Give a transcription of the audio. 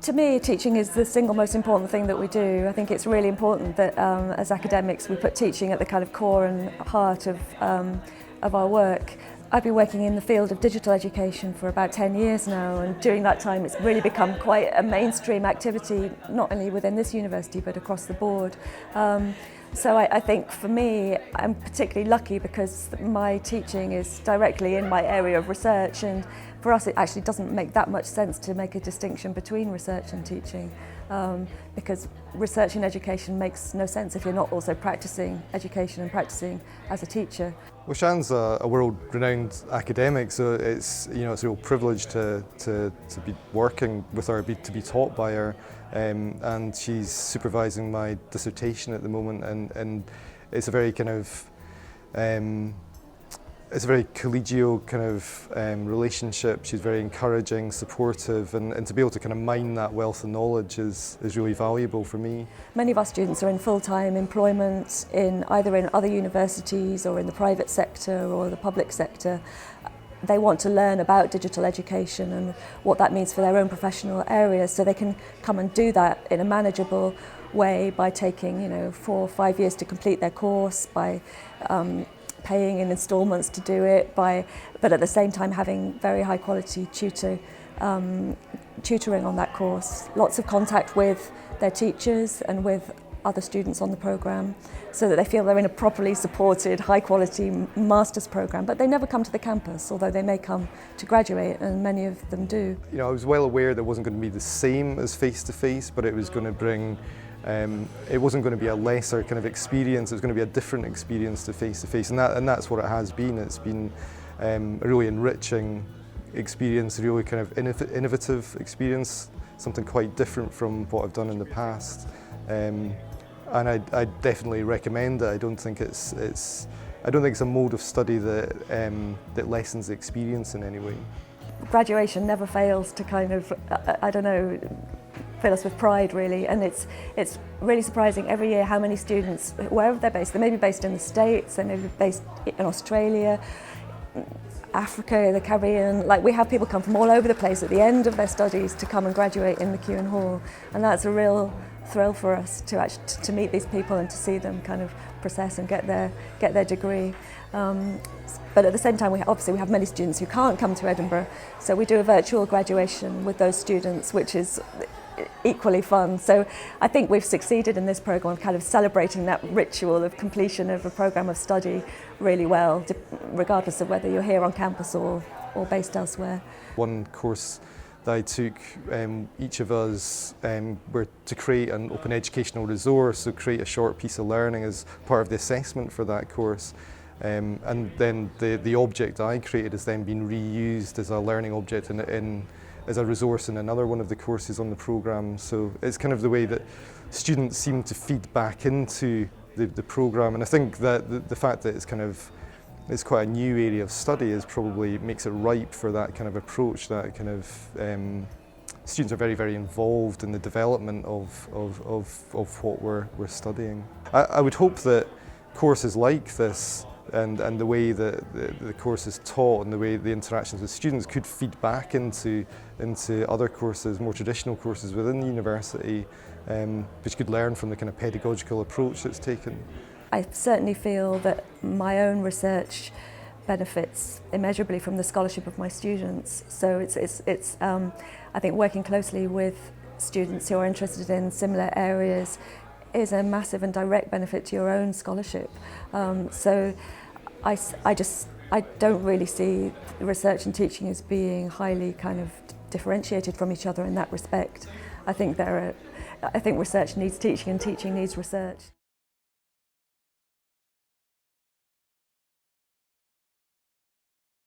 To me, teaching is the single most important thing that we do. I think it's really important that as academics we put teaching at the kind of core and heart of our work. I've been working in the field of digital education for about 10 years now, and during that time it's really become quite a mainstream activity, not only within this university but across the board. So I think for me, I'm particularly lucky because my teaching is directly in my area of research, and for us it actually doesn't make that much sense to make a distinction between research and teaching, because research in education makes no sense if you're not also practicing education and practicing as a teacher. Well, Sian's a world-renowned academic, so it's it's a real privilege to be working with her, to be taught by her, and she's supervising my dissertation at the moment, and it's a very kind of it's a very collegial kind of relationship. She's very encouraging, supportive, and to be able to kind of mine that wealth of knowledge is really valuable for me. Many of our students are in full-time employment either in other universities or in the private sector or the public sector. They want to learn about digital education and what that means for their own professional areas, so they can come and do that in a manageable way by taking 4 or 5 years to complete their course, by paying in instalments to do it, but at the same time having very high quality tutoring on that course. Lots of contact with their teachers and with other students on the programme, so that they feel they're in a properly supported, high quality master's programme, but they never come to the campus, although they may come to graduate, and many of them do. I was well aware that it wasn't going to be the same as face-to-face, but it was going to bring it wasn't going to be a lesser kind of experience, it was going to be a different experience to face-to-face, and that's what it has been. It's been a really enriching experience, a really kind of innovative experience, something quite different from what I've done in the past. And I definitely recommend it. I don't think it's a mode of study that lessens the experience in any way. Graduation never fails to kind of, fill us with pride really, and it's really surprising every year how many students, wherever they're based, they may be based in the States, they may be based in Australia, Africa, the Caribbean, we have people come from all over the place at the end of their studies to come and graduate in McEwan Hall, and that's a real thrill for us to meet these people and to see them kind of process and get their degree. But at the same time, we have many students who can't come to Edinburgh, so we do a virtual graduation with those students, which is equally fun. So I think we've succeeded in this programme, kind of celebrating that ritual of completion of a programme of study really well, regardless of whether you're here on campus or based elsewhere. One course that I took, each of us were to create an open educational resource, so create a short piece of learning as part of the assessment for that course. And then the object I created has then been reused as a learning object as a resource in another one of the courses on the programme. So it's kind of the way that students seem to feed back into the programme, and I think that the fact that it's quite a new area of study probably makes it ripe for that kind of approach. That kind of students are very, very involved in the development of what we're studying. I would hope that courses like this and the way that the course is taught and the way the interactions with students could feed back into other courses, more traditional courses within the university, which could learn from the kind of pedagogical approach that's taken. I certainly feel that my own research benefits immeasurably from the scholarship of my students. So it's I think working closely with students who are interested in similar areas is a massive and direct benefit to your own scholarship. So I don't really see research and teaching as being highly kind of differentiated from each other in that respect. I think research needs teaching and teaching needs research.